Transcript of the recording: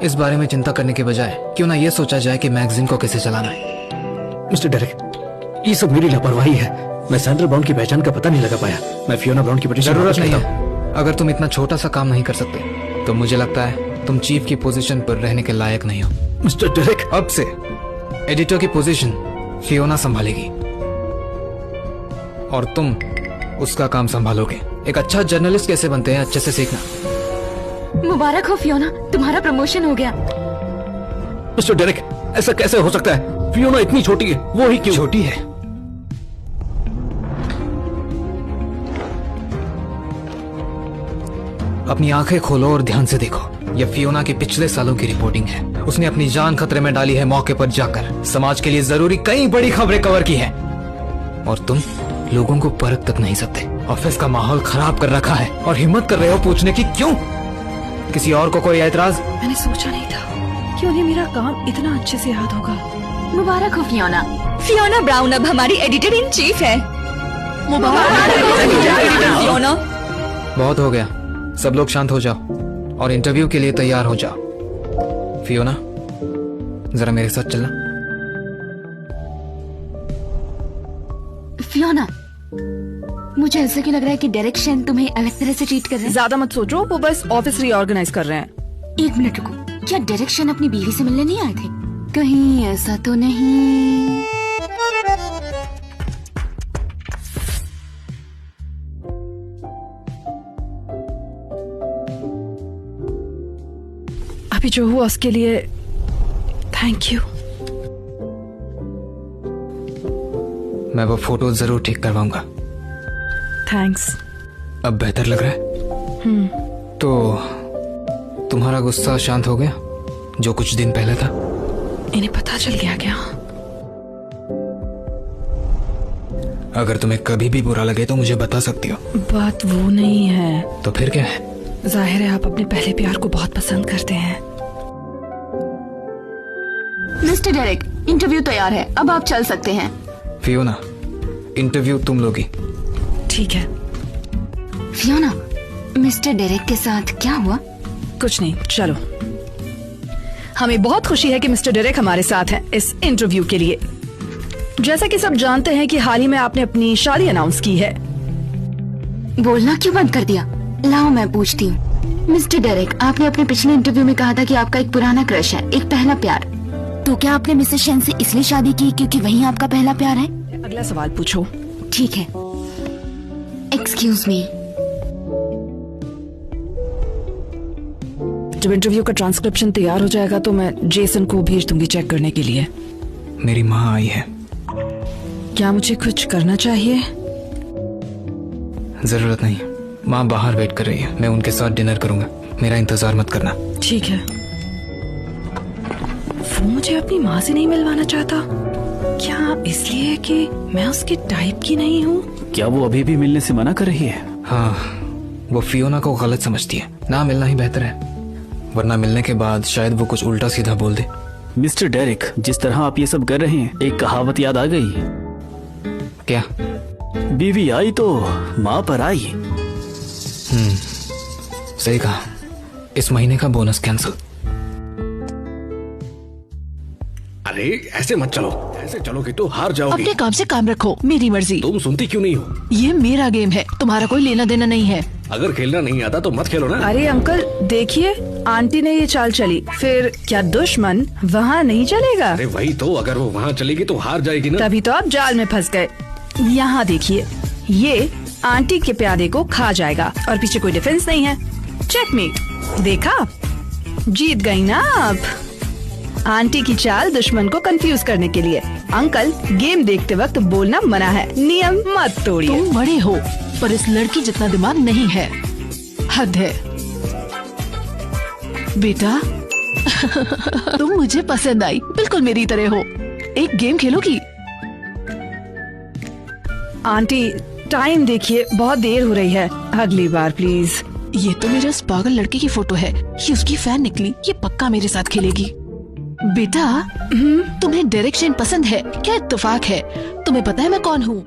इस बारे में चिंता करने के बजाय क्यों ना ये सोचा जाए कि मैगजीन को कैसे चलाना है। मिस्टर डेरेक, ये सब मेरी लापरवाही है। मैं सैंड्रा ब्राउन की पहचान का पता नहीं लगा पाया। मैं फियोना ब्राउन की पिटीशन जरूरत नहीं है। अगर तुम इतना छोटा सा काम नहीं कर सकते तो मुझे लगता है तुम चीफ की पोजीशन पर रहने के लायक नहीं हो। मिस्टर डेरेक, अब से एडिटर की पोजीशन फियोना संभालेगी और तुम उसका काम संभालोगे। एक अच्छा जर्नलिस्ट कैसे बनते हैं अच्छे से सीखना। मुबारक हो फियोना, तुम्हारा प्रमोशन हो गया। मिस्टर डेरेक, ऐसा कैसे हो सकता है? फियोना इतनी छोटी है, वो ही क्यों? छोटी है? अपनी आंखें खोलो और ध्यान से देखो। यह फियोना के पिछले सालों की रिपोर्टिंग है। उसने अपनी जान खतरे में डाली है मौके पर जाकर। समाज के लिए जरूरी कई बड़ी खबरें कवर की है और तुम लोगों को परख तक नहीं सकते। ऑफिस का माहौल खराब कर रखा है और हिम्मत कर रहे हो पूछने की क्यों? किसी और को कोई ऐतराज? मैंने सोचा नहीं था कि उन्हें मेरा काम इतना अच्छे से याद होगा। मुबारक हो फियोना। फियोना ब्राउन अब हमारी एडिटर इन चीफ है। मुबारक हो फियोना। बहुत हो गया, सब लोग शांत हो जाओ और इंटरव्यू के लिए तैयार हो जाओ। फियोना, जरा मेरे साथ चलना। फियोना, मुझे ऐसा क्यों लग रहा है कि डेरेक शेन तुम्हें अलग तरह से ट्रीट कर रहे हैं? ज्यादा मत सोचो, वो बस ऑफिस रीऑर्गेनाइज कर रहे हैं। एक मिनट रुको, क्या डेरेक शेन अपनी बीवी से मिलने नहीं आए थे? कहीं ऐसा तो नहीं? अभी जो हुआ उसके लिए थैंक यू। मैं वो फोटो जरूर ठीक करवाऊंगा। थैंक्स। अब बेहतर लग रहा है? तो तुम्हारा गुस्सा शांत हो गया जो कुछ दिन पहले था? इन्हें पता चल गया क्या? अगर तुम्हें कभी भी बुरा लगे तो मुझे बता सकती हो। बात वो नहीं है। तो फिर क्या है? जाहिर है आप अपने पहले प्यार को बहुत पसंद करते हैं। मिस्टर डेरेक, इंटरव्यू तैयार है, अब आप चल सकते हैं। फियोना, इंटरव्यू तुम लोगी। ठीक है। फियोना, मिस्टर डेरेक के साथ क्या हुआ? कुछ नहीं, चलो। हमें बहुत खुशी है कि मिस्टर डेरेक हमारे साथ हैं इस इंटरव्यू के लिए। जैसा कि सब जानते हैं कि हाल ही में आपने अपनी शादी अनाउंस की है। बोलना क्यों बंद कर दिया? लाओ मैं पूछती हूँ। मिस्टर डेरेक, आपने अपने पिछले इंटरव्यू में कहा था कि आपका एक पुराना क्रश है, एक पहला प्यार। तो क्या आपने मिसेस शेन से इसलिए शादी की क्योंकि वही आपका पहला प्यार है? अगला सवाल पूछो। ठीक है। Excuse me. जब इंटरव्यू का ट्रांसक्रिप्शन तैयार हो जाएगा तो मैं जेसन को भेज दूंगी चेक करने के लिए। मेरी माँ आई है। क्या मुझे कुछ करना चाहिए? जरूरत नहीं, माँ बाहर वेट कर रही है। मैं उनके साथ डिनर करूंगा, मेरा इंतजार मत करना। ठीक है। वो मुझे अपनी माँ से नहीं मिलवाना चाहता। क्या इसलिए कि मैं उसके टाइप की नहीं हूँ? क्या वो अभी भी मिलने से मना कर रही है? हाँ, वो फियोना को गलत समझती है। ना मिलना ही बेहतर है, वरना मिलने के बाद शायद वो कुछ उल्टा सीधा बोल दे। मिस्टर डेरेक, जिस तरह आप ये सब कर रहे हैं, एक कहावत याद आ गई। क्या? बीवी आई तो माँ पर आई। सही कहा। इस महीने का बोनस कैंसिल। अरे ऐसे मत चलो, ऐसे चलोगे तो हार जाओगे। अपने काम से काम रखो, मेरी मर्जी। तुम सुनती क्यों नहीं हो? ये मेरा गेम है, तुम्हारा कोई लेना देना नहीं है। अगर खेलना नहीं आता तो मत खेलो ना। अरे अंकल देखिए, आंटी ने ये चाल चली, फिर क्या दुश्मन वहाँ नहीं चलेगा? अरे वही तो, अगर वो वहाँ चलेगी तो हार जाएगी ना। तभी तो आप जाल में फंस गए। यहाँ देखिए, ये आंटी के प्यादे को खा जाएगा और पीछे कोई डिफेंस नहीं है। चेकमेट। देखा, जीत गई ना आप। आंटी की चाल दुश्मन को कंफ्यूज करने के लिए। अंकल, गेम देखते वक्त बोलना मना है, नियम मत तोड़िए। तुम बड़े हो पर इस लड़की जितना दिमाग नहीं है, हद है। बेटा तुम मुझे पसंद आई, बिल्कुल मेरी तरह हो। एक गेम खेलोगी? आंटी टाइम देखिए, बहुत देर हो रही है, अगली बार प्लीज। ये तो मेरे उस पागल लड़के की फोटो है, ये उसकी फैन निकली, ये पक्का मेरे साथ खेलेगी। बेटा तुम्हें डेरेक शेन पसंद है? क्या इत्तेफाक है। तुम्हें पता है मैं कौन हूँ?